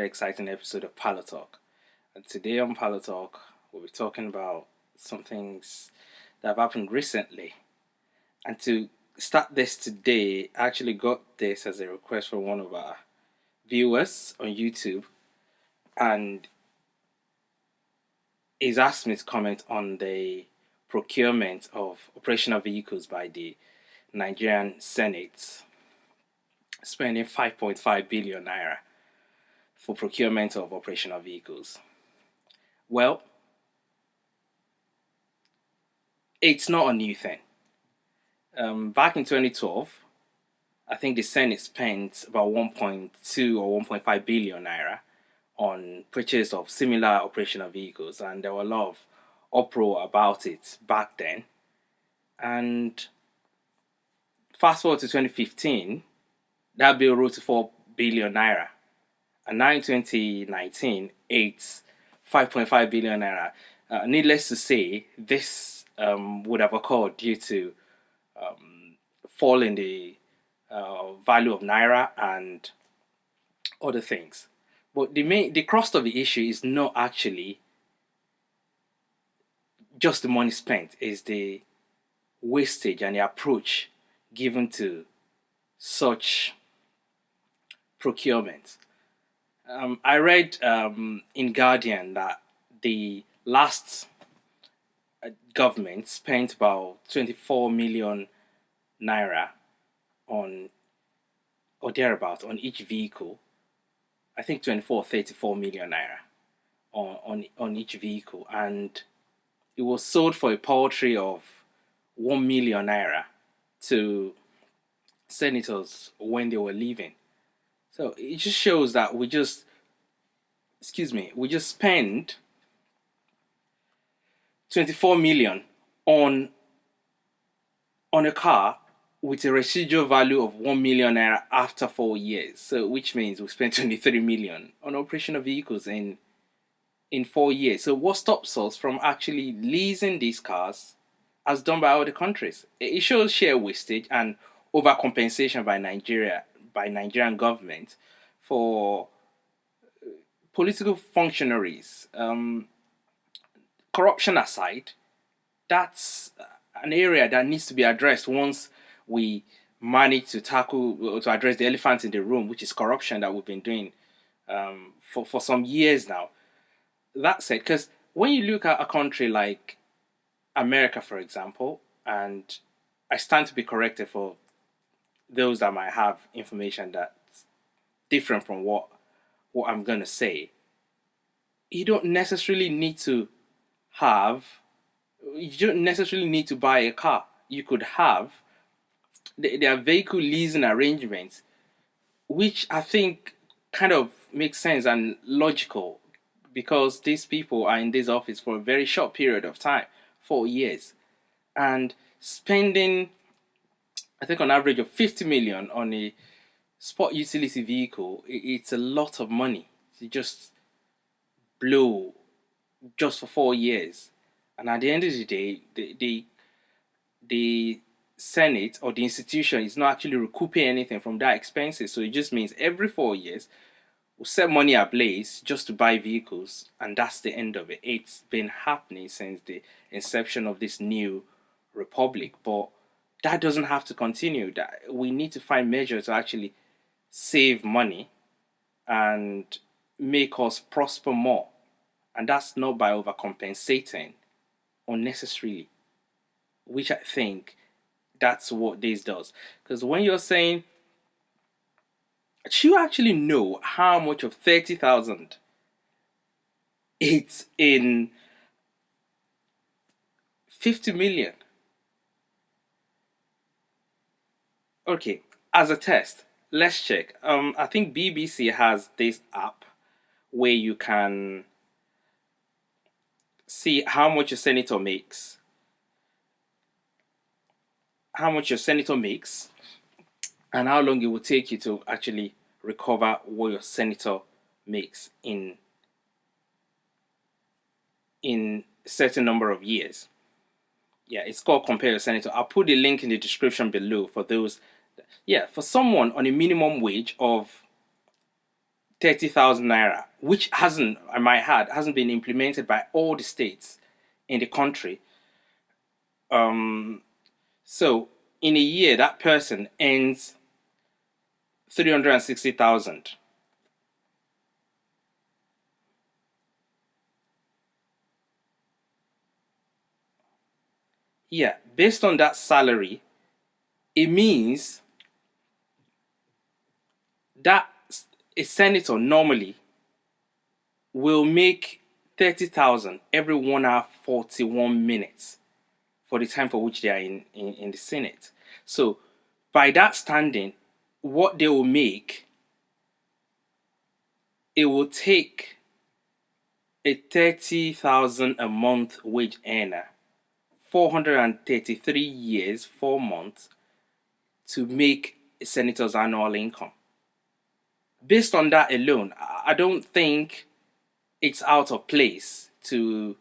exciting episode of Palo Talk. And today on Palo Talk, we'll be talking about some things that have happened recently. And to start this today, I actually got this as a request from one of our viewers on YouTube, and he's asked me to comment on the procurement of operational vehicles by the Nigerian Senate, spending 5.5 billion naira for procurement of operational vehicles. Well, it's not a new thing. Back in 2012, I think the Senate spent about 1.2 or 1.5 billion naira on purchase of similar operational vehicles, and there were a lot of uproar about it back then. And fast forward to 2015, that bill rose to 4 billion naira, and now in 2019, it's 5.5 billion naira. Needless to say, this would have occurred due to fall in the value of Naira and other things. But the crust of the issue is not actually just the money spent, is the wastage and the approach given to such procurement. I read in Guardian that the last government spent about 24 million naira on or thereabout on each vehicle. I think 24 or 34 million naira on each vehicle, and it was sold for a paltry of 1 million naira to senators when they were leaving. So it just shows that we just spend 24 million on a car with a residual value of 1 million naira after 4 years. So which means we spent 23 million on operational vehicles in 4 years. So what stops us from actually leasing these cars as done by other countries? It shows sheer wastage and overcompensation by Nigerian government for political functionaries. Corruption aside, that's an area that needs to be addressed once we manage to address the elephant in the room, which is corruption that we've been doing for some years now. That said, because when you look at a country like America, for example, and I stand to be corrected for those that might have information that's different from what I'm going to say, you don't necessarily need to buy a car. You could have their vehicle leasing arrangements, which I think kind of makes sense and logical, because these people are in this office for a very short period of time, 4 years, and spending, I think, on average of 50 million on a sport utility vehicle. It's a lot of money to just blow just for 4 years. And at the end of the day, the Senate or the institution is not actually recouping anything from that expenses. So it just means every 4 years we'll set money ablaze just to buy vehicles, and that's the end of it. It's been happening since the inception of this new republic, but that doesn't have to continue. That we need to find measures to actually save money and make us prosper more, and that's not by overcompensating unnecessarily, which I think that's what this does. Because when you're saying, do you actually know how much of 30,000 it's in 50 million? Okay, as a test, let's check. I think BBC has this app where you can see how much your senator makes, and how long it will take you to actually recover what your senator makes in a certain number of years. Yeah, it's called Compare Your Senator. I'll put the link in the description below for those. Yeah, for someone on a minimum wage of 30,000 naira, which hasn't, I might add, hasn't been implemented by all the states in the country. So in a year, that person earns 360,000. Yeah, based on that salary, it means that a senator normally will make 30,000 every 1 hour 41 minutes for the time for which they are in the Senate. So by that standing, what they will make, it will take a 30,000 a month wage earner 433 years, 4 months to make a senator's annual income. Based on that alone, I don't think it's out of place to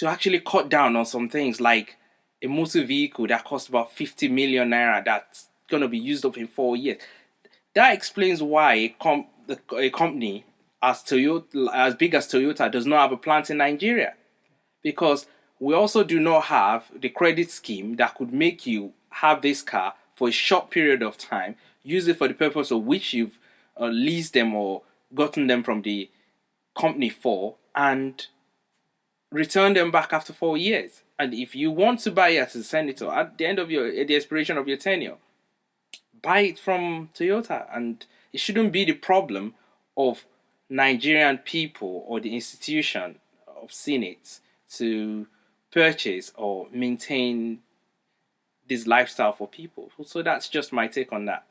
actually cut down on some things like a motor vehicle that costs about 50 million naira that's going to be used up in 4 years. That explains why a company as Toyota, as big as Toyota, does not have a plant in Nigeria, because we also do not have the credit scheme that could make you have this car for a short period of time, use it for the purpose of which you've leased them or gotten them from the company for, and return them back after 4 years. And if you want to buy it as a senator at the end of the expiration of your tenure, buy it from Toyota, and it shouldn't be the problem of Nigerian people or the institution of Senate to purchase or maintain this lifestyle for people. So that's just my take on that.